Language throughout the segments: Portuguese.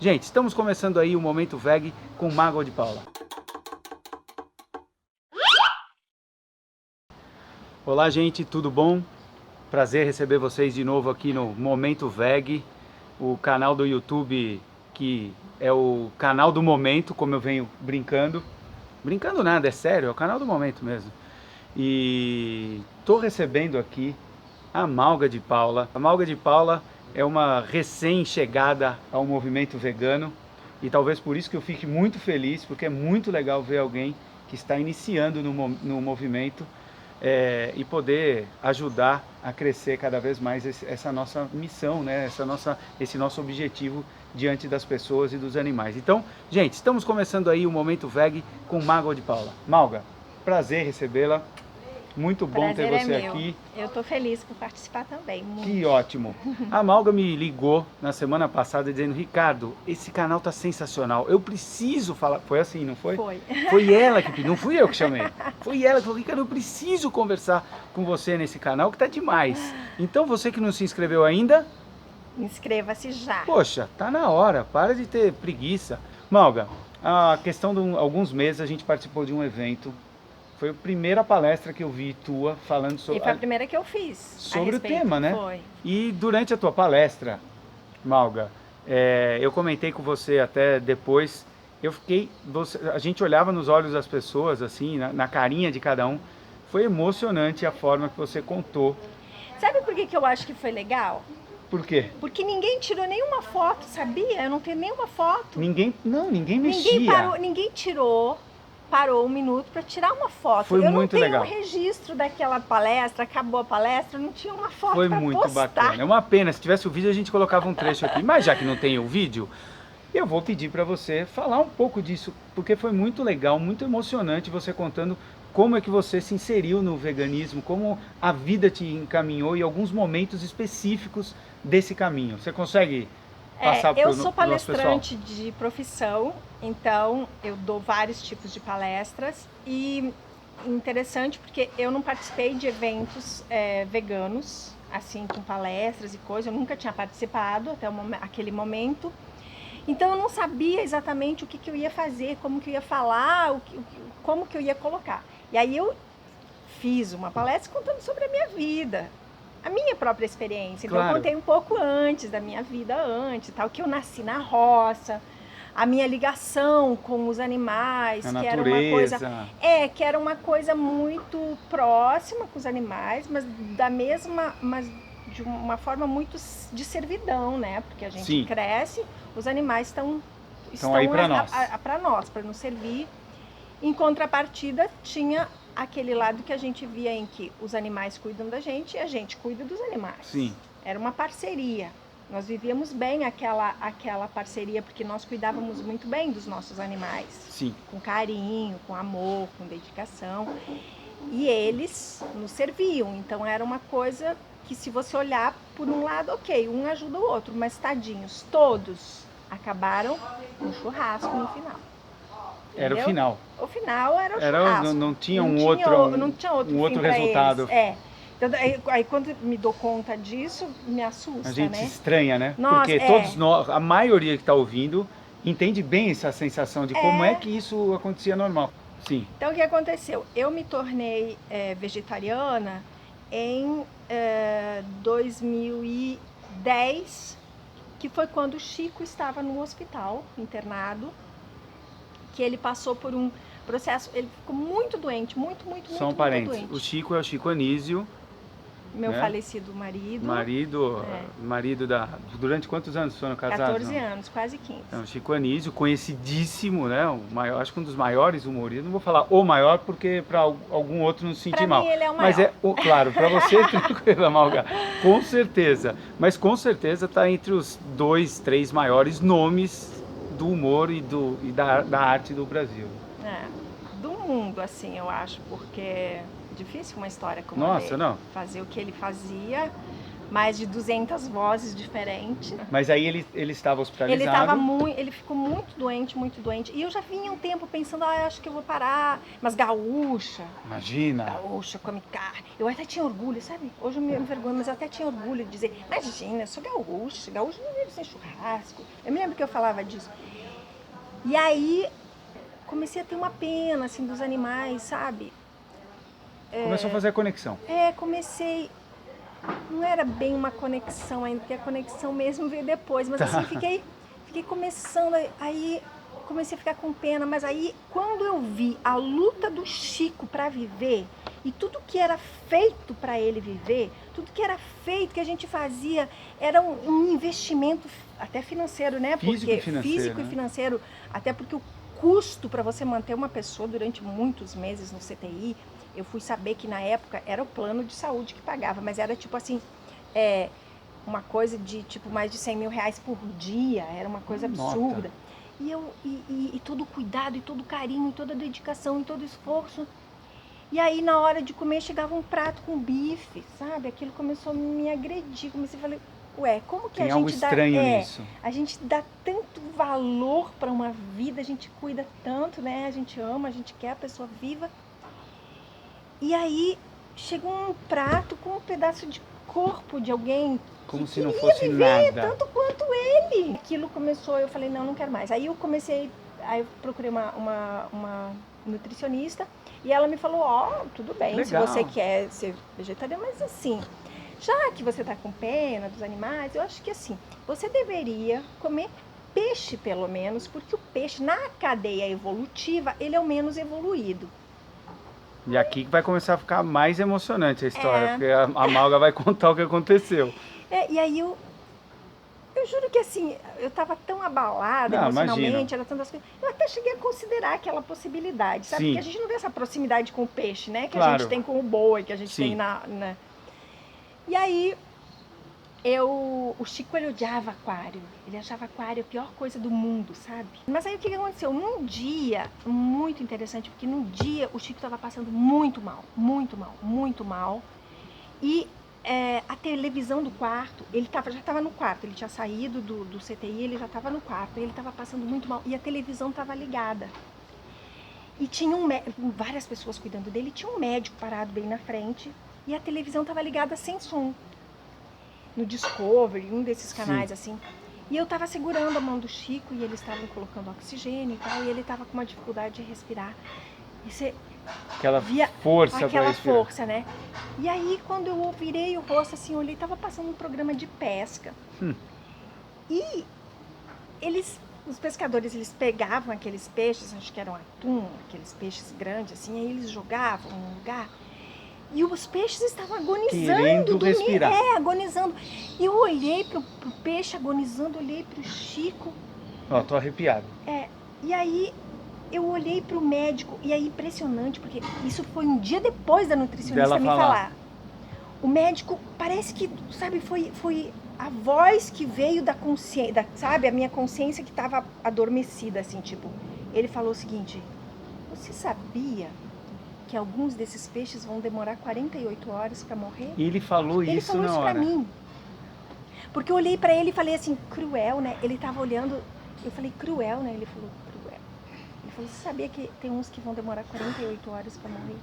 Gente, estamos começando aí o Momento Veg com Mágoa de Paula. Olá, gente, tudo bom? Prazer receber vocês de novo aqui no Momento Veg, o canal do YouTube que é o canal do momento, como eu venho brincando. Brincando nada, é sério, é o canal do momento mesmo. E tô recebendo aqui a Mágoa de Paula. A Mágoa de Paula é uma recém-chegada ao movimento vegano e talvez por isso que eu fique muito feliz, porque é muito legal ver alguém que está iniciando no movimento e poder ajudar a crescer cada vez mais essa nossa missão, né? Esse nosso objetivo diante das pessoas e dos animais. Então, gente, estamos começando aí o Momento Veg com Mágoa de Paula. Mágoa, prazer recebê-la. Muito bom ter você aqui. Eu tô feliz por participar também. Muito. Que ótimo. A Mágoa me ligou na semana passada dizendo: Ricardo, esse canal tá sensacional. Eu preciso falar. Foi assim, não foi? Foi. Foi ela que pediu, não fui eu que chamei. Foi ela que falou: Ricardo, eu preciso conversar com você nesse canal que tá demais. Então você que não se inscreveu ainda, inscreva-se já. Poxa, tá na hora. Para de ter preguiça. Mágoa, a questão de alguns meses a gente participou de um evento. Foi a primeira palestra que eu vi tua falando sobre... E foi a primeira que eu fiz. Sobre o tema, né? Foi. E durante a tua palestra, Mágoa, eu comentei com você até depois, a gente olhava nos olhos das pessoas, assim, na carinha de cada um. Foi emocionante a forma que você contou. Sabe por que eu acho que foi legal? Por quê? Porque ninguém tirou nenhuma foto, sabia? Eu não tenho nenhuma foto. Ninguém mexia. Ninguém parou um minuto para tirar uma foto. Foi muito legal. Eu não tenho um registro daquela palestra, acabou a palestra, não tinha uma foto. Foi muito bacana. É uma pena, se tivesse o vídeo a gente colocava um trecho aqui, mas já que não tem o vídeo, eu vou pedir para você falar um pouco disso, porque foi muito legal, muito emocionante você contando como é que você se inseriu no veganismo, como a vida te encaminhou e alguns momentos específicos desse caminho. Você consegue passar para o nosso pessoal? Eu sou palestrante de profissão, então eu dou vários tipos de palestras e interessante porque eu não participei de eventos veganos, assim, com palestras e coisas, eu nunca tinha participado até aquele momento. Então eu não sabia exatamente o que eu ia fazer, como que eu ia falar, como que eu ia colocar. E aí eu fiz uma palestra contando sobre a minha vida, a minha própria experiência. Então eu contei um pouco antes da minha vida tal, que eu nasci na roça, a minha ligação com os animais, que era uma coisa muito próxima com os animais, mas de uma forma muito de servidão, né? Porque a gente cresce, os animais estão aí para nós, para nos servir. Em contrapartida, tinha aquele lado que a gente via em que os animais cuidam da gente e a gente cuida dos animais. Sim. Era uma parceria. Nós vivíamos bem aquela parceria, porque nós cuidávamos muito bem dos nossos animais. Sim. Com carinho, com amor, com dedicação. E eles nos serviam. Então era uma coisa que, se você olhar por um lado, ok, um ajuda o outro, mas tadinhos, todos acabaram no churrasco no final. Era o final. O final era o churrasco. Não tinha um outro resultado. Então, aí quando me dou conta disso, me assusta, a gente né? Estranha, né? Nossa, porque todos nós, a maioria que está ouvindo, entende bem essa sensação de como é que isso acontecia normal. Sim. Então o que aconteceu? Eu me tornei vegetariana em 2010, que foi quando o Chico estava no hospital, internado, que ele passou por um processo, ele ficou muito doente, muito doente. Só um parênteses, o Chico é o Chico Anísio. Meu falecido marido. Marido durante quantos anos foram casados? 14 anos, quase 15. Então, Chico Anísio, conhecidíssimo, né? Acho que um dos maiores humoristas. Não vou falar o maior, porque para algum outro não se sentir mal. Mim, ele é o maior. Mas claro, para você, tranquila, Malga. Com certeza. Mas com certeza está entre os 2, 3 maiores nomes do humor e da arte do Brasil. Do mundo, assim, eu acho, porque difícil uma história como Nossa, ele não. fazer o que ele fazia, mais de 200 vozes diferentes. Mas aí ele estava hospitalizado. Ele ficou muito doente, muito doente. E eu já vinha um tempo pensando, acho que eu vou parar. Mas gaúcha. Imagina. Gaúcha, come carne. Eu até tinha orgulho, sabe? Hoje eu me envergonho, mas eu até tinha orgulho de dizer, imagina, eu sou gaúcha. Gaúcha não deve ser churrasco. Eu me lembro que eu falava disso. E aí, comecei a ter uma pena, assim, dos animais, sabe? Começou a fazer a conexão. Comecei... Não era bem uma conexão ainda, porque a conexão mesmo veio depois. Mas assim, fiquei começando, aí comecei a ficar com pena. Mas aí, quando eu vi a luta do Chico para viver, e tudo que era feito para ele viver, tudo que era feito, que a gente fazia, era um investimento até financeiro, né? Físico e financeiro, até porque o custo para você manter uma pessoa durante muitos meses no CTI, eu fui saber que na época era o plano de saúde que pagava, mas era tipo assim, uma coisa de tipo mais de 100 mil reais por dia, era uma coisa absurda. E todo o cuidado, e todo o carinho, e toda a dedicação, e todo o esforço. E aí na hora de comer chegava um prato com bife, sabe? Aquilo começou a me agredir, comecei a falar, como que Tem a algo gente estranho nisso. A gente dá tanto valor para uma vida, a gente cuida tanto, né? A gente ama, a gente quer a pessoa viva. E aí chegou um prato com um pedaço de corpo de alguém como que se não queria fosse viver nada. tanto quanto ele. Aquilo começou, eu falei, não quero mais. Aí eu procurei uma nutricionista e ela me falou, tudo bem, legal. Se você quer ser vegetariano, mas assim, já que você tá com pena dos animais, eu acho que assim, você deveria comer peixe pelo menos, porque o peixe na cadeia evolutiva, ele é o menos evoluído. E aqui que vai começar a ficar mais emocionante a história, porque a Malga vai contar o que aconteceu. E aí eu juro que assim, eu estava tão abalada emocionalmente, era tantas coisas, eu até cheguei a considerar aquela possibilidade, sabe? Sim. Porque a gente não vê essa proximidade com o peixe, né? Que claro. a gente tem com o boi, que a gente tem na... E aí, o Chico, ele odiava aquário, ele achava aquário a pior coisa do mundo, sabe? Mas aí o que aconteceu? Num dia, muito interessante, porque num dia o Chico estava passando muito mal, e a televisão do quarto, já estava no quarto, ele tinha saído do CTI, ele já estava no quarto, ele estava passando muito mal, e a televisão estava ligada. E tinha várias pessoas cuidando dele, tinha um médico parado bem na frente, e a televisão estava ligada sem som. No Discovery, um desses canais. Sim. Assim. E eu tava segurando a mão do Chico e eles estavam colocando oxigênio e tal, e ele tava com uma dificuldade de respirar. E você via aquela força, né? E aí, quando eu virei o rosto assim, olhei, tava passando um programa de pesca. E os pescadores, eles pegavam aqueles peixes, acho que eram atum, aqueles peixes grandes assim, aí eles jogavam num lugar. E os peixes estavam agonizando. Querendo respirar. Agonizando. E eu olhei pro peixe agonizando, olhei pro Chico. Tô arrepiado. E aí eu olhei pro médico, e é impressionante, porque isso foi um dia depois da nutricionista me falar. O médico, parece que, sabe, foi a voz que veio da consciência, sabe, a minha consciência que estava adormecida, assim, tipo. Ele falou o seguinte, você sabia que alguns desses peixes vão demorar 48 horas para morrer? E ele falou isso na hora. Pra mim. Porque eu olhei para ele e falei assim, cruel, né? Ele tava olhando, eu falei, cruel, né? Ele falou, cruel. Ele falou, você sabia que tem uns que vão demorar 48 horas para morrer?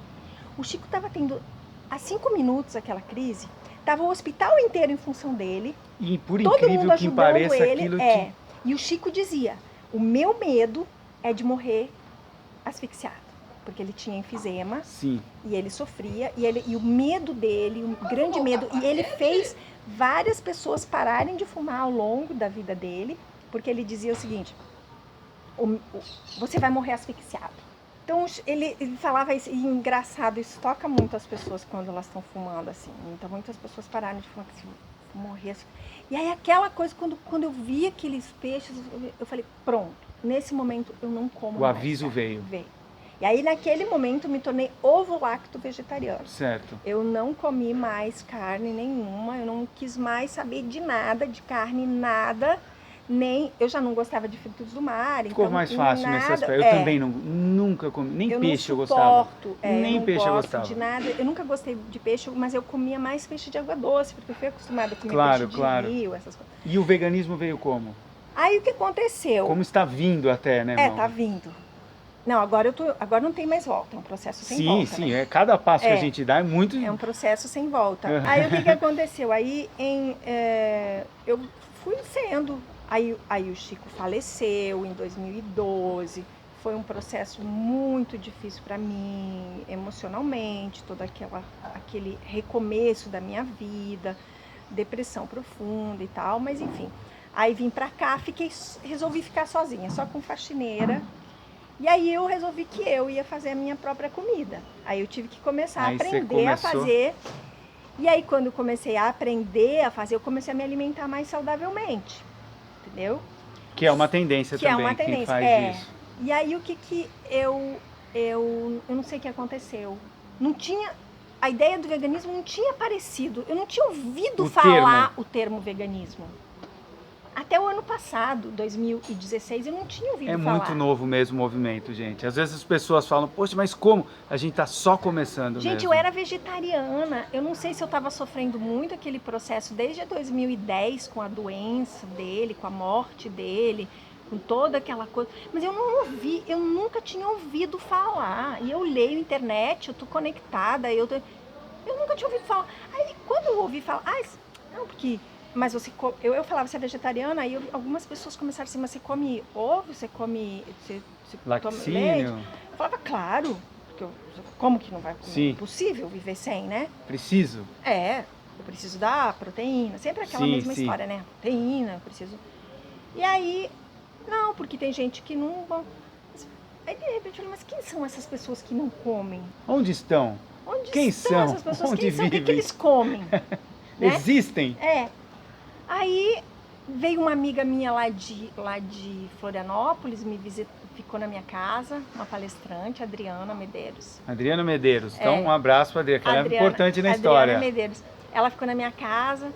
O Chico tava tendo, há 5 minutos, aquela crise, tava o hospital inteiro em função dele. E por todo incrível mundo que pareça, ele, aquilo E o Chico dizia, o meu medo é de morrer asfixiado. Porque ele tinha enfisema. Sim. E ele sofria, e o medo dele, um grande medo, e ele fez várias pessoas pararem de fumar ao longo da vida dele, porque ele dizia o seguinte, você vai morrer asfixiado. Então ele falava isso, e engraçado, isso toca muito as pessoas quando elas estão fumando, assim, então muitas pessoas pararam de fumar, assim, morrer. E aí aquela coisa, quando eu vi aqueles peixes, eu falei, pronto, nesse momento eu não como mais. O aviso veio. E aí, naquele momento, eu me tornei ovo-lacto vegetariano. Certo. Eu não comi mais carne nenhuma, eu não quis mais saber de nada, de carne, nada. eu já não gostava de frutos do mar, Ficou então mais fácil nesse aspecto. Eu também nunca comi, nem peixe eu gostava. Nem peixe eu gostava. De nada. Eu nunca gostei de peixe, mas eu comia mais peixe de água doce, porque eu fui acostumada a comer peixe de rio, essas coisas. E o veganismo veio como? Aí o que aconteceu? Como está vindo até, né, tá vindo. Não, agora não tem mais volta, é um processo sem volta. Sim, né? Cada passo que a gente dá é muito... É um processo sem volta. Aí o que aconteceu? Aí eu fui sendo... Aí o Chico faleceu em 2012, foi um processo muito difícil para mim, emocionalmente, todo aquele recomeço da minha vida, depressão profunda e tal, mas enfim. Aí vim para cá, resolvi ficar sozinha, só com faxineira. E aí eu resolvi que eu ia fazer a minha própria comida. Aí eu tive que começar a aprender a fazer. E aí quando eu comecei a aprender a fazer, eu comecei a me alimentar mais saudavelmente. Entendeu? Que é uma tendência também, é uma tendência. Quem faz isso. E aí o que eu não sei o que aconteceu. Não tinha, a ideia do veganismo não tinha aparecido. Eu não tinha ouvido falar o termo veganismo. Até o ano passado, 2016, eu não tinha ouvido falar. É muito novo mesmo o movimento, gente. Às vezes as pessoas falam, poxa, mas como? A gente tá só começando Gente, mesmo. eu era vegetariana. Eu não sei se eu estava sofrendo muito aquele processo desde 2010, com a doença dele, com a morte dele, com toda aquela coisa. Mas eu não ouvi, eu nunca tinha ouvido falar. E eu leio internet, eu tô conectada, eu nunca tinha ouvido falar. Aí quando eu ouvi falar, não, porque... Mas eu falava, você é vegetariana? Aí algumas pessoas começaram assim, mas você come ovo? Você come... Você toma leite? Eu falava, claro. Porque como que não vai comer? Sim. É impossível viver sem, né? Preciso. Eu preciso da proteína. Sempre aquela mesma história, né? Proteína, eu preciso... E aí, não, porque tem gente que não... Aí de repente eu falei, mas quem são essas pessoas que não comem? Onde estão? Quem estão essas pessoas? Onde vivem? O que eles comem? Né? Existem? Aí veio uma amiga minha lá de Florianópolis, ficou na minha casa, uma palestrante, Adriana Medeiros. Adriana Medeiros, então um abraço para Adriana, que ela é importante na história. Adriana Medeiros, ela ficou na minha casa,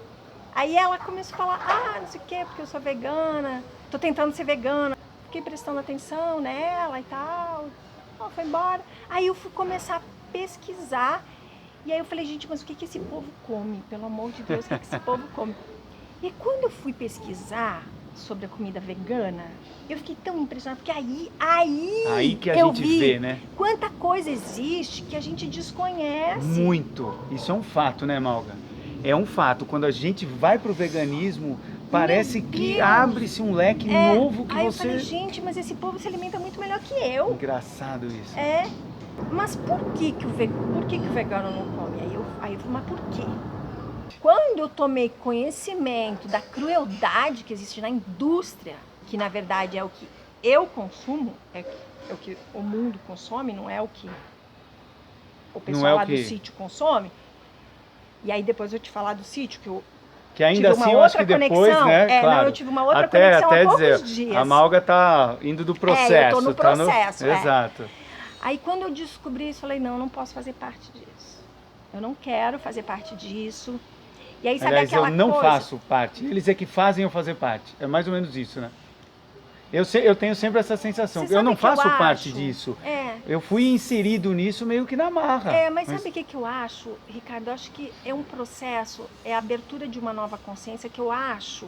aí ela começou a falar, não sei o quê, porque eu sou vegana, tô tentando ser vegana. Fiquei prestando atenção nela e tal, ela foi embora. Aí eu fui começar a pesquisar, e aí eu falei, gente, mas o que esse povo come? Pelo amor de Deus, o que esse povo come? E quando eu fui pesquisar sobre a comida vegana, eu fiquei tão impressionada, porque aí que a gente vê, né? Quanta coisa existe que a gente desconhece. Muito. Isso é um fato, né, Malga? É um fato. Quando a gente vai pro veganismo, parece que abre-se um leque novo que aí você... eu falei, gente, mas esse povo se alimenta muito melhor que eu. Engraçado isso. Mas por que o vegano não come? Aí eu falei, mas por quê? Quando eu tomei conhecimento da crueldade que existe na indústria, que na verdade é o que eu consumo, é o que o mundo consome, não é o que o pessoal lá do sítio consome. E aí depois eu te falar do sítio, que ainda assim eu acho que depois, né, claro. Não, eu tive uma outra conexão há poucos dias. A Malga tá indo do processo. Eu tô no processo. Exato. Aí quando eu descobri isso, falei, não posso fazer parte disso. Eu não quero fazer parte disso. E aí, sabe, aliás, aquela eu não coisa... faço parte. Eles é que fazem eu fazer parte. É mais ou menos isso, né? Eu tenho sempre essa sensação. Eu não faço parte disso. Eu fui inserido nisso meio que na marra. Mas sabe o que eu acho, Ricardo? Eu acho que é um processo, é a abertura de uma nova consciência que eu acho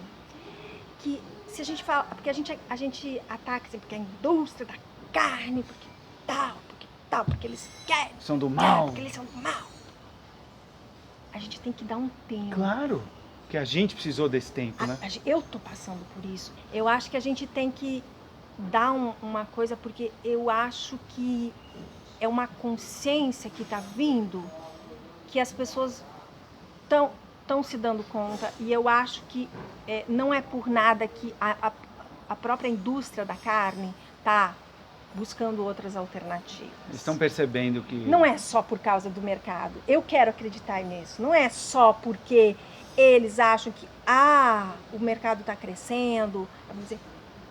que se a gente fala... Porque a gente ataca assim, porque a indústria da carne, porque eles querem... São do mal. Porque eles são do mal. A gente tem que dar um tempo. Claro, que a gente precisou desse tempo, né? Eu tô passando por isso. Eu acho que a gente tem que dar uma coisa, porque eu acho que é uma consciência que tá vindo, que as pessoas estão se dando conta, e eu acho que não é por nada que a própria indústria da carne tá buscando outras alternativas. Estão percebendo que... Não é só por causa do mercado. Eu quero acreditar nisso. Não é só porque eles acham que o mercado está crescendo.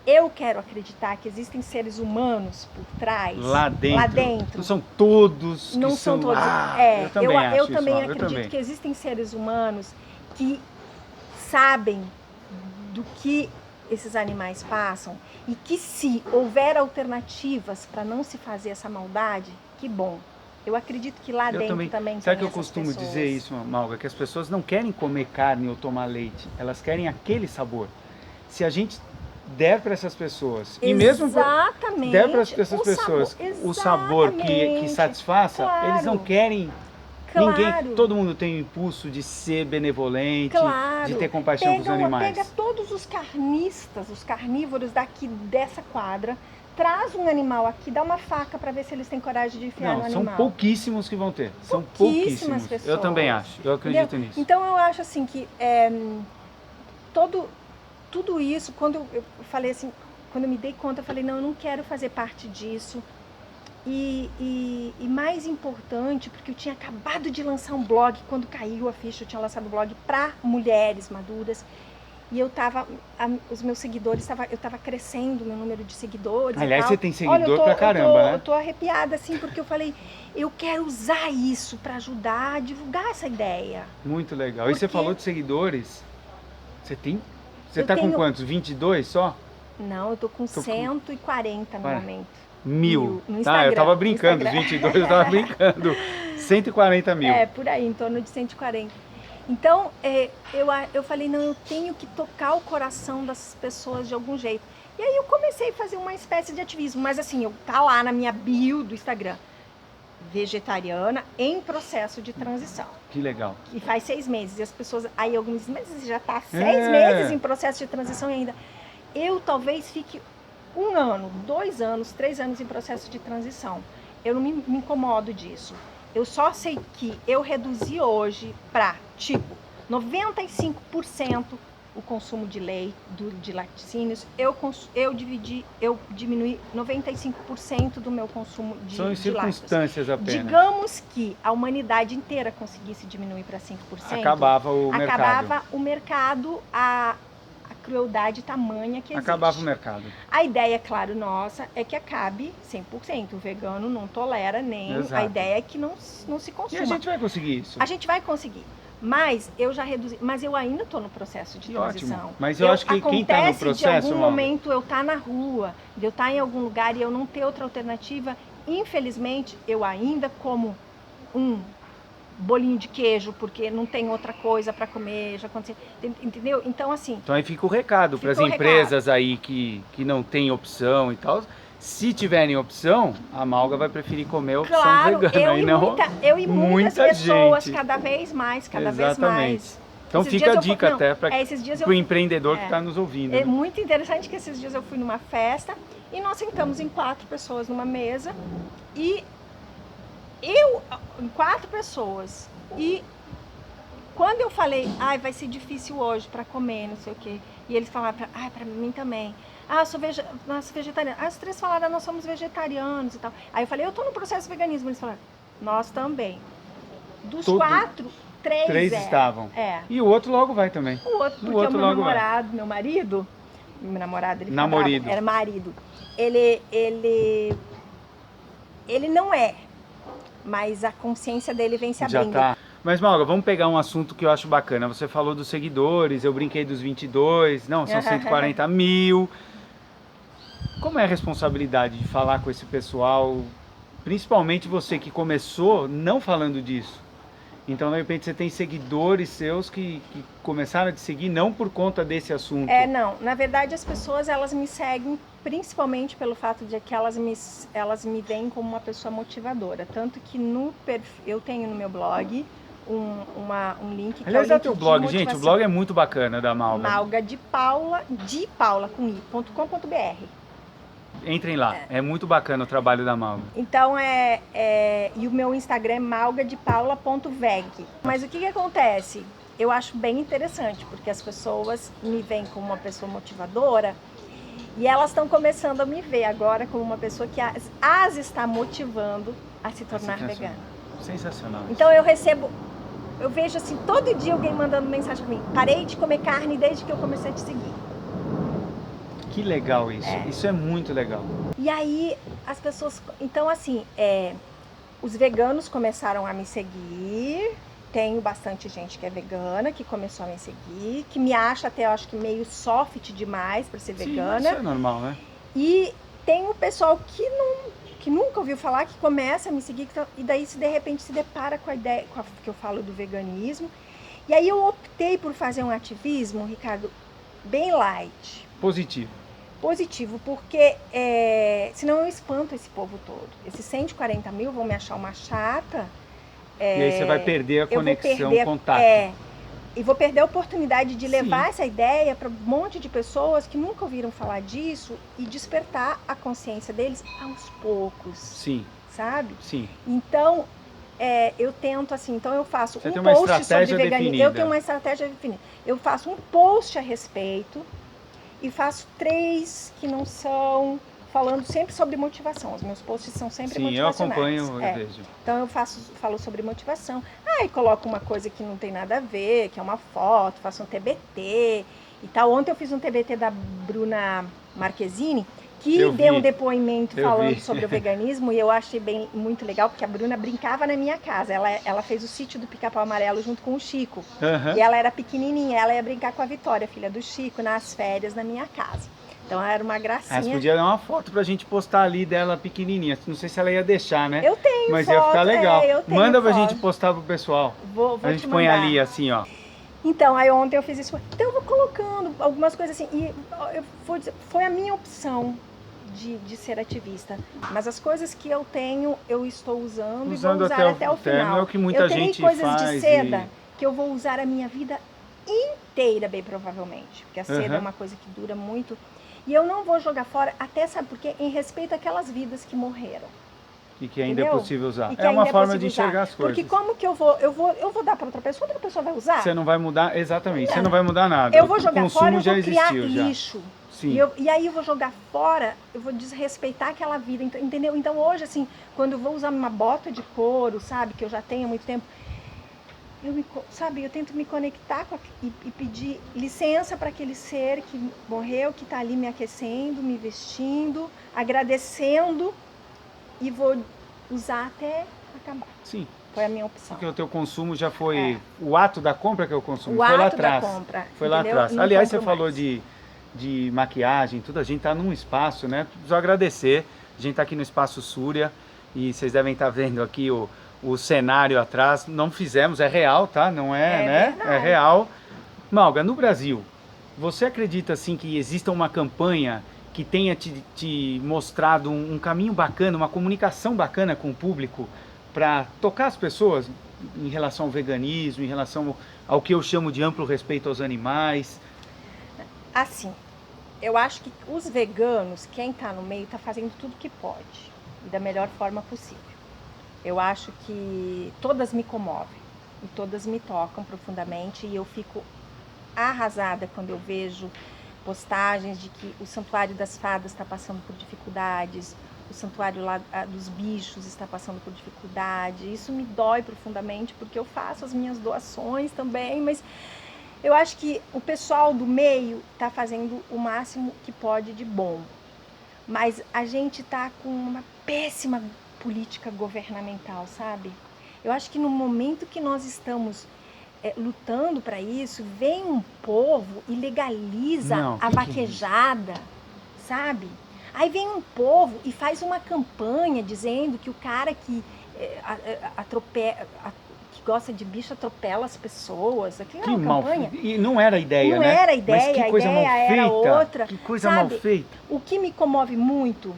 Eu quero acreditar que existem seres humanos por trás. Lá dentro. Não são todos. Não são todos. Eu também acredito que existem seres humanos que sabem do que esses animais passam e que se houver alternativas para não se fazer essa maldade, que bom. Eu acredito que lá dentro também Sabe tem que eu essas costumo pessoas. dizer isso, Malga? Que as pessoas não querem comer carne ou tomar leite, elas querem aquele sabor. Se a gente der para essas pessoas, e mesmo der para essas pessoas o sabor que satisfaça, claro, eles não querem. Claro. Ninguém, todo mundo tem o impulso de ser benevolente, claro. de ter compaixão com os animais. Pega todos os carnistas, os carnívoros daqui dessa quadra, traz um animal aqui, dá uma faca para ver se eles têm coragem de enfiar no animal. São pouquíssimos que vão ter. São pouquíssimas pessoas. Eu também acho, eu acredito nisso. Então eu acho assim que tudo isso, quando eu falei assim, quando eu me dei conta, eu falei, não, eu não quero fazer parte disso. E mais importante, porque eu tinha acabado de lançar um blog, quando caiu a ficha, eu tinha lançado um blog para mulheres maduras. E eu tava, os meus seguidores, eu tava crescendo o meu número de seguidores. Aliás, você tem seguidor pra caramba, né? Eu tô arrepiada, assim, porque eu falei, eu quero usar isso para ajudar a divulgar essa ideia. Muito legal. E você falou de seguidores, você tá com quantos? 22 só? Não, eu tô com 140 no momento. 1000. No Tá, eu tava brincando, 22 eu tava brincando. 140 mil. Por aí, em torno de 140. Então, eu falei, não, eu tenho que tocar o coração das pessoas de algum jeito. E aí eu comecei a fazer uma espécie de ativismo, mas assim, tá lá na minha bio do Instagram. Vegetariana em processo de transição. Que legal. E faz 6 meses. E as pessoas, aí alguns meses já tá 6 meses em processo de transição ainda. Eu talvez fique 1 ano, 2 anos, 3 anos em processo de transição. Eu não me incomodo disso. Eu só sei que eu reduzi hoje para, tipo, 95% o consumo de leite, de laticínios. Eu diminui 95% do meu consumo de São circunstâncias apenas. Digamos que a humanidade inteira conseguisse diminuir para 5%. Acabava o mercado. Acabava o mercado, a crueldade tamanha que existe. Acabava o mercado. A ideia, claro, nossa, é que acabe 100%. O vegano não tolera nem... Exato. A ideia é que não se consuma. E a gente vai conseguir isso? A gente vai conseguir. Mas eu já reduzi... Mas eu ainda estou no processo de transição. Ótimo. Mas eu acho que quem está no processo... de algum momento eu estar na rua, de eu estar em algum lugar e eu não ter outra alternativa. Infelizmente, eu ainda como um bolinho de queijo, porque não tem outra coisa para comer, já aconteceu, entendeu? Então, assim... Então aí fica o recado para as empresas aí que não tem opção e tal. Se tiverem opção, a Malga vai preferir comer a opção vegana. Eu e muitas pessoas, cada vez mais. Então fica a dica até para o empreendedor que está nos ouvindo. É muito interessante que esses dias eu fui numa festa e nós sentamos em 4 pessoas numa mesa e em 4 pessoas. E quando eu falei, vai ser difícil hoje para comer, não sei o quê. E eles falaram, para mim também. Eu sou vegetariana. As 3 falaram, nós somos vegetarianos e tal. Aí eu falei, eu tô no processo de veganismo. Eles falaram, nós também. Dos 4, 3 estavam. E o outro logo vai também. O outro, porque o meu namorado, meu marido, ele era marido. Ele não é, mas a consciência dele vem se abrindo. Já tá. Mas, Malga, vamos pegar um assunto que eu acho bacana. Você falou dos seguidores, eu brinquei dos 22, não, são 140 mil. Como é a responsabilidade de falar com esse pessoal, principalmente você que começou não falando disso? Então, de repente, você tem seguidores seus que começaram a te seguir não por conta desse assunto. Não. Na verdade, as pessoas, elas me seguem principalmente pelo fato de que elas me veem como uma pessoa motivadora. Tanto que eu tenho no meu blog um link que Aliás, é o link teu blog, gente, o blog é muito bacana da Malga. Malga de Paula com i.com.br. Entrem lá, é muito bacana o trabalho da Malga. Então e o meu Instagram é malgadepaula.veg. Mas o que acontece? Eu acho bem interessante, porque as pessoas me veem como uma pessoa motivadora e elas estão começando a me ver agora como uma pessoa que as está motivando a se tornar vegana. Sensacional. Então eu vejo assim, todo dia alguém mandando mensagem pra mim, parei de comer carne desde que eu comecei a te seguir. Que legal isso, isso é muito legal. E aí as pessoas, então assim, os veganos começaram a me seguir, tenho bastante gente que é vegana, que começou a me seguir, que me acha até, eu acho que meio soft demais para ser vegana. Isso é normal, né? E tem o pessoal que nunca ouviu falar, que começa a me seguir, e daí de repente se depara com a ideia que eu falo do veganismo. E aí eu optei por fazer um ativismo, Ricardo, bem light. Positivo. Positivo, porque senão eu espanto esse povo todo. Esses 140 mil vão me achar uma chata. E aí você vai perder a conexão, o contato. E vou perder a oportunidade de levar essa ideia para um monte de pessoas que nunca ouviram falar disso e despertar a consciência deles aos poucos. Sim. Sabe? Sim. Então, eu tento assim, então eu faço você um tem uma post estratégia sobre veganismo. definida. Eu tenho uma estratégia definida. Eu faço um post a respeito e faço 3 que não são, falando sempre sobre motivação. Os meus posts são sempre motivacionais. Eu acompanho, eu vejo. Então eu falo sobre motivação. Aí coloco uma coisa que não tem nada a ver, que é uma foto, faço um TBT e tal. Ontem eu fiz um TBT da Bruna Marquezine, que deu um depoimento falando sobre o veganismo, e eu achei muito legal, porque a Bruna brincava na minha casa. Ela fez o Sítio do Pica-Pau Amarelo junto com o Chico. E ela era pequenininha, ela ia brincar com a Vitória, filha do Chico, nas férias na minha casa. Então era uma gracinha. Você podia dar uma foto pra gente postar ali dela pequenininha. Não sei se ela ia deixar, né? Eu tenho mas foto, ia ficar legal. Eu tenho Manda pra foto. gente postar pro pessoal. Vou a gente te põe mandar. ali assim, ó. Então, aí ontem eu fiz isso. Então eu vou colocando algumas coisas assim. E foi a minha opção de ser ativista. Mas as coisas que eu tenho, eu estou usando e vou usar até o final. É o que muita gente coisas faz de seda que eu vou usar a minha vida inteira, bem provavelmente. Porque a seda é uma coisa que dura muito. E eu não vou jogar fora, até sabe por quê? Em respeito àquelas vidas que morreram. E que ainda é possível usar. É uma forma de enxergar as coisas. Porque como que eu vou dar para outra pessoa vai usar? Você não vai mudar, exatamente, você não vai mudar nada. Eu vou jogar fora, eu já vou criar existiu, lixo. Sim. E aí eu vou jogar fora, eu vou desrespeitar aquela vida, entendeu? Então hoje, assim, quando eu vou usar uma bota de couro, sabe, que eu já tenho há muito tempo, eu tento me conectar e pedir licença para aquele ser que morreu, que está ali me aquecendo, me vestindo, agradecendo, e vou usar até acabar. Sim. Foi a minha opção. Porque o teu consumo já foi... O ato da compra que é o consumo. O foi lá ato atrás. da compra. Foi lá atrás. Aliás, você falou de maquiagem, tudo. A gente tá num espaço, né? Preciso agradecer. A gente tá aqui no Espaço Súria e vocês devem estar vendo aqui o cenário atrás. Não fizemos, é real, tá? Não é, né? Verdade. É real. Malga, no Brasil, você acredita assim que exista uma campanha que tenha te mostrado um caminho bacana, uma comunicação bacana com o público para tocar as pessoas em relação ao veganismo, em relação ao que eu chamo de amplo respeito aos animais? Assim, eu acho que os veganos, quem está no meio, está fazendo tudo que pode e da melhor forma possível. Eu acho que todas me comovem e todas me tocam profundamente, e eu fico arrasada quando eu vejo postagens de que o Santuário das Fadas está passando por dificuldades, o Santuário lá dos Bichos está passando por dificuldade. Isso me dói profundamente, porque eu faço as minhas doações também, mas eu acho que o pessoal do meio está fazendo o máximo que pode de bom. Mas a gente está com uma péssima política governamental, sabe? Eu acho que no momento que nós estamos lutando para isso, vem um povo e legaliza a vaquejada, sabe? Aí vem um povo e faz uma campanha dizendo que o cara que que gosta de bicho atropela as pessoas. Aquilo é uma campanha. E não era a ideia, né? Não era a ideia, mas que coisa a ideia mal feita, era outra. Que coisa sabe? mal feita. O que me comove muito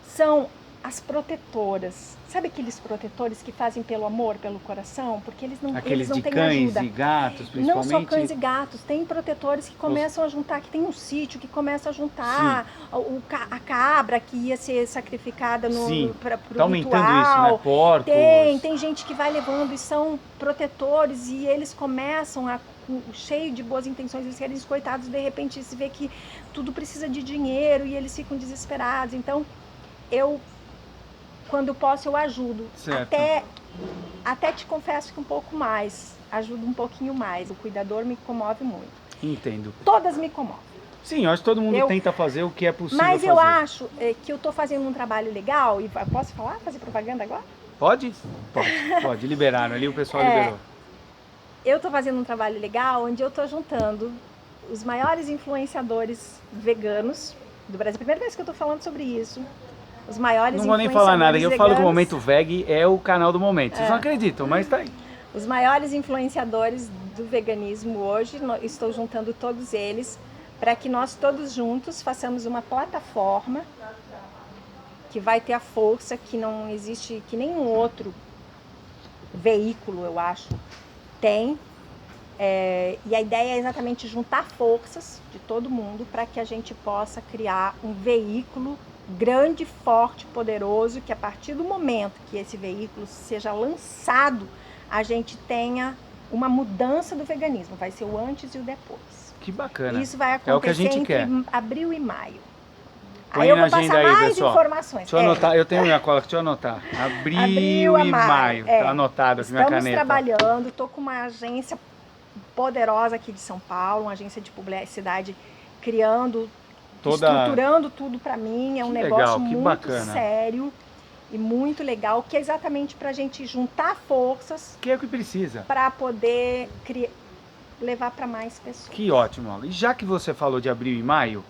são as protetoras. Sabe aqueles protetores que fazem pelo amor, pelo coração? Porque eles não têm ajuda. Aqueles de cães e gatos, principalmente. Não só cães e gatos. Tem protetores que começam a juntar, que tem um sítio que começa a juntar a cabra que ia ser sacrificada para o tá aumentando ritual. Isso, né? Porcos. Tem gente que vai levando e são protetores, e eles começam cheio de boas intenções, eles querem os coitados, de repente se vê que tudo precisa de dinheiro e eles ficam desesperados. Então, quando posso, eu ajudo. Até te confesso que um pouco mais. Ajudo um pouquinho mais. O cuidador me comove muito. Entendo. Todas me comovem. Sim, eu acho que todo mundo tenta fazer o que é possível fazer. Mas eu fazer. acho que eu estou fazendo um trabalho legal. E posso falar? Fazer propaganda agora? Pode? Pode. Liberaram ali, o pessoal liberou. eu tô fazendo um trabalho legal onde eu tô juntando os maiores influenciadores veganos do Brasil. Primeira vez que eu tô falando sobre isso. Os maiores Não vou nem falar nada, eu veganos, falo que o Momento Veg é o canal do momento. Vocês não acreditam, mas tá aí. Os maiores influenciadores do veganismo hoje, estou juntando todos eles para que nós todos juntos façamos uma plataforma que vai ter a força que não existe, que nenhum outro veículo, eu acho, tem. E a ideia é exatamente juntar forças de todo mundo para que a gente possa criar um veículo grande, forte, poderoso, que a partir do momento que esse veículo seja lançado, a gente tenha uma mudança do veganismo. Vai ser o antes e o depois. Que bacana. Isso vai É o que a acontecer gente entre quer. abril e maio. Põe Aí eu na vou agenda passar aí, mais pessoal. informações. Deixa eu anotar, eu tenho minha cola, deixa eu anotar. Abril a e maio. Tá anotado aqui minha caneta. Estamos trabalhando, estou com uma agência poderosa aqui de São Paulo, uma agência de publicidade, criando, estruturando tudo para mim. É um negócio muito sério e muito legal, que é exatamente para a gente juntar forças. Que é o que precisa. Para poder levar para mais pessoas. Que ótimo, Olga. E já que você falou de abril e maio,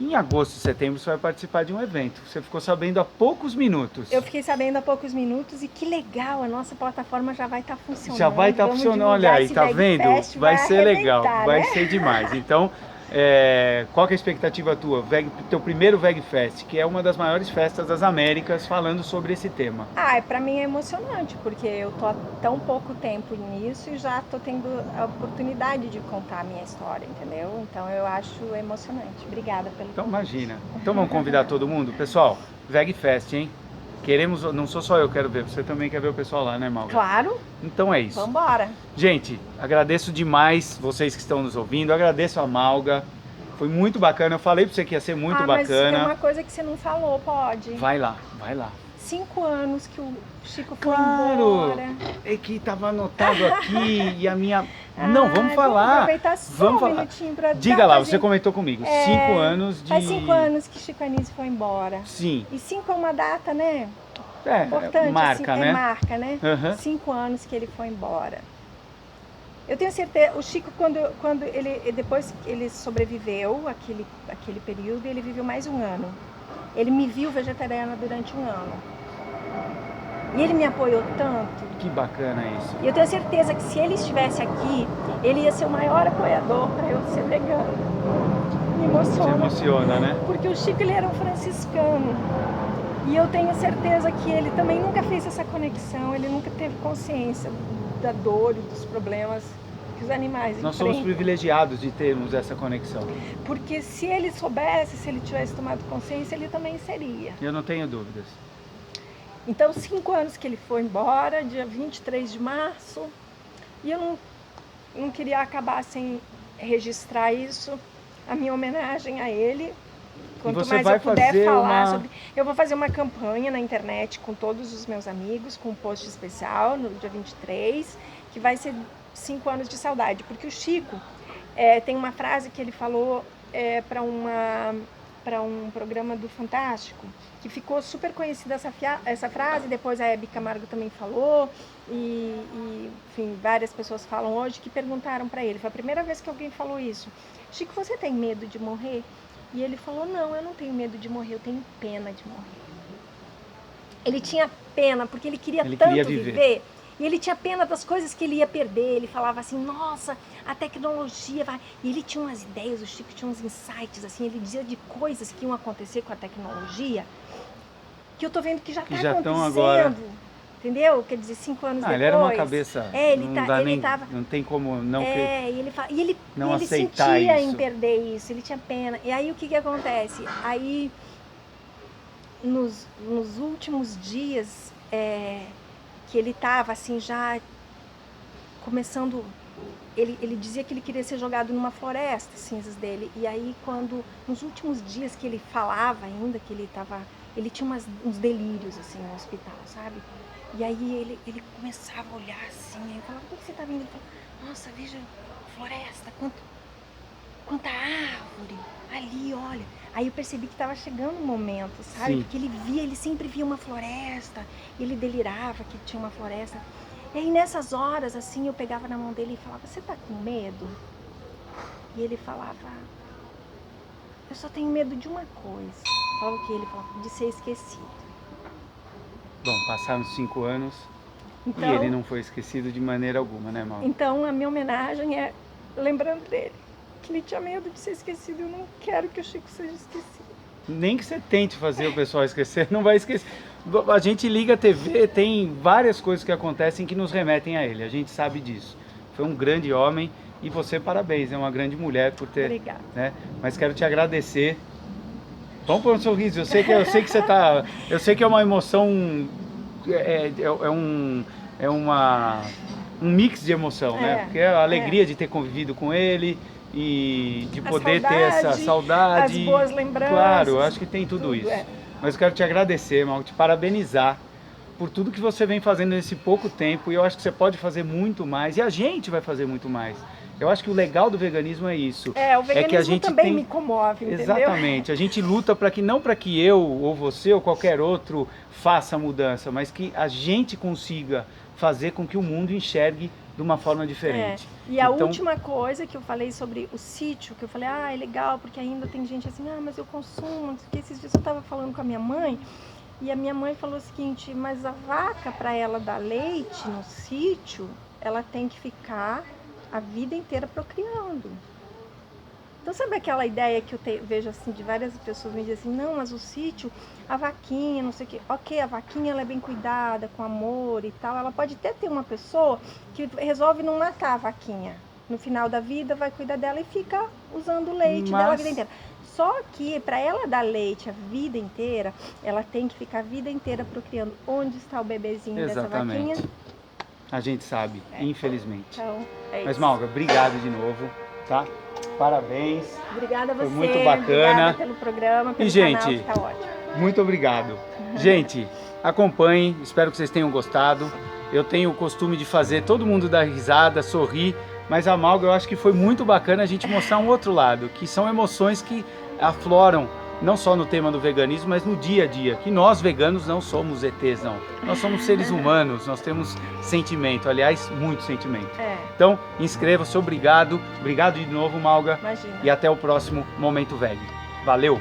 em agosto e setembro você vai participar de um evento. Você ficou sabendo há poucos minutos. Eu fiquei sabendo há poucos minutos e que legal, a nossa plataforma já vai estar funcionando. Já vai estar funcionando, olha aí, tá vendo? Vai ser legal, né? Vai ser demais. Então, qual que é a expectativa tua? Teu primeiro VegFest, que é uma das maiores festas das Américas, falando sobre esse tema. Pra mim é emocionante, porque eu tô há tão pouco tempo nisso e já tô tendo a oportunidade de contar a minha história, entendeu? Então eu acho emocionante. Obrigada pelo Então imagina. Então vamos convidar todo mundo? Pessoal, VegFest, hein? Queremos, não sou só eu que quero ver, você também quer ver o pessoal lá, né, Malga? Claro. Então é isso. Vambora. Gente, agradeço demais vocês que estão nos ouvindo, agradeço a Malga, foi muito bacana, eu falei pra você que ia ser muito bacana. Mas tem uma coisa que você não falou, pode? Vai lá, vai lá. 5 anos que o Chico foi embora. É que tava anotado aqui e a minha... Não, vamos falar. Vamos aproveitar só um minutinho pra... Diga lá, você comentou comigo, 5 anos de... Faz 5 anos que Chico Anísio foi embora. Sim. E 5 é uma data, né? Importante, marca, assim, né? Marca, né? 5 anos que ele foi embora. Eu tenho certeza, o Chico, quando ele, depois que ele sobreviveu aquele período, ele viveu mais 1 ano. Ele me viu vegetariana durante 1 ano. E ele me apoiou tanto. Que bacana isso. E eu tenho certeza que se ele estivesse aqui, ele ia ser o maior apoiador para eu ser vegana. Me emociona. Te emociona, né? Porque o Chico, ele era um franciscano. E eu tenho certeza que ele também nunca fez essa conexão, ele nunca teve consciência da dor e dos problemas que os animais Nós somos privilegiados de termos essa conexão. Porque se ele soubesse, se ele tivesse tomado consciência, ele também seria. Eu não tenho dúvidas. Então, 5 anos que ele foi embora, dia 23 de março, e eu não queria acabar sem registrar isso, a minha homenagem a ele. Quanto mais eu puder falar sobre... Eu vou fazer uma campanha na internet com todos os meus amigos, com um post especial no dia 23, que vai ser 5 anos de saudade. Porque o Chico tem uma frase que ele falou para um programa do Fantástico, que ficou super conhecida essa frase, depois a Hebe Camargo também falou, enfim, várias pessoas falam hoje, que perguntaram para ele, foi a primeira vez que alguém falou isso: Chico, você tem medo de morrer? E ele falou: não, eu não tenho medo de morrer, eu tenho pena de morrer. Ele tinha pena, porque ele queria tanto viver. E ele tinha pena das coisas que ele ia perder. Ele falava assim: nossa, a tecnologia vai... E ele tinha umas ideias, o Chico tinha uns insights, assim, ele dizia de coisas que iam acontecer com a tecnologia, que eu tô vendo que já está acontecendo. Agora... Entendeu? Quer dizer, 5 anos depois... Ele era uma cabeça... Não tem como não... ele aceitar sentia isso. Em perder isso, ele tinha pena. E aí o que acontece? Aí, nos últimos dias, que ele estava assim, já começando... Ele dizia que ele queria ser jogado numa floresta, as cinzas dele. E aí, nos últimos dias que ele falava ainda, que ele tinha uns delírios, assim, no hospital, sabe? E aí ele começava a olhar assim, eu falava: o que você tá vendo? Ele falava: nossa, veja, floresta, quanta árvore, ali, olha. Aí eu percebi que estava chegando um momento, sabe? Sim. Porque ele sempre via uma floresta, e ele delirava que tinha uma floresta. E aí nessas horas, assim, eu pegava na mão dele e falava, você tá com medo? E ele falava, eu só tenho medo de uma coisa. Falava o que? Ele falava, de ser esquecido. Bom, passaram 5 anos Então, e ele não foi esquecido de maneira alguma, né, Mauro? então a minha homenagem é lembrando dele, que ele tinha medo de ser esquecido. Eu não quero que o Chico seja esquecido. Nem que você tente fazer o pessoal esquecer, não vai esquecer. A gente liga a TV, tem várias coisas que acontecem que nos remetem a ele, a gente sabe disso. Foi um grande homem e você, parabéns, é uma grande mulher por ter... Obrigada. Né? Mas quero te agradecer. Vamos pôr um sorriso, eu sei que você tá... Eu sei que é uma emoção, um mix de emoção, né? Porque é a alegria de ter convivido com ele e de poder ter essa saudade. As boas lembranças. Claro, acho que tem tudo isso. Mas eu quero te agradecer, Mauro, te parabenizar por tudo que você vem fazendo nesse pouco tempo. E eu acho que você pode fazer muito mais. E a gente vai fazer muito mais. Eu acho que o legal do veganismo é isso. O veganismo que a gente também me comove, entendeu? Exatamente. A gente luta para que não para que eu ou você ou qualquer outro faça a mudança, mas que a gente consiga fazer com que o mundo enxergue de uma forma diferente. E a última coisa que eu falei sobre o sítio, que eu falei, é legal, porque ainda tem gente assim, mas eu consumo, porque esses dias eu estava falando com a minha mãe, e a minha mãe falou o seguinte, mas a vaca, para ela dar leite no sítio, ela tem que ficar a vida inteira procriando. Então, sabe aquela ideia que eu vejo assim, de várias pessoas me dizem assim, não, mas o sítio, a vaquinha, não sei o quê. Ok, a vaquinha ela é bem cuidada, com amor e tal. Ela pode até ter uma pessoa que resolve não matar a vaquinha. No final da vida vai cuidar dela e fica usando o leite dela a vida inteira. Só que para ela dar leite a vida inteira, ela tem que ficar a vida inteira procriando. Onde está o bebezinho dessa vaquinha? A gente sabe, infelizmente. Então, Mas, Malga, obrigado de novo, tá? Parabéns. Obrigada a você. Foi muito bacana. Obrigada pelo programa, pelo canal, que tá ótimo. Muito obrigado. Gente, acompanhem, espero que vocês tenham gostado. Eu tenho o costume de fazer todo mundo dar risada, sorrir, mas a Malga, eu acho que foi muito bacana a gente mostrar um outro lado, que são emoções que afloram, não só no tema do veganismo, mas no dia a dia, que nós veganos não somos ETs, não. Nós somos seres humanos, nós temos sentimento, aliás, muito sentimento. Então, inscreva-se, obrigado de novo, Malga. Imagina. E até o próximo Momento Veg. Valeu!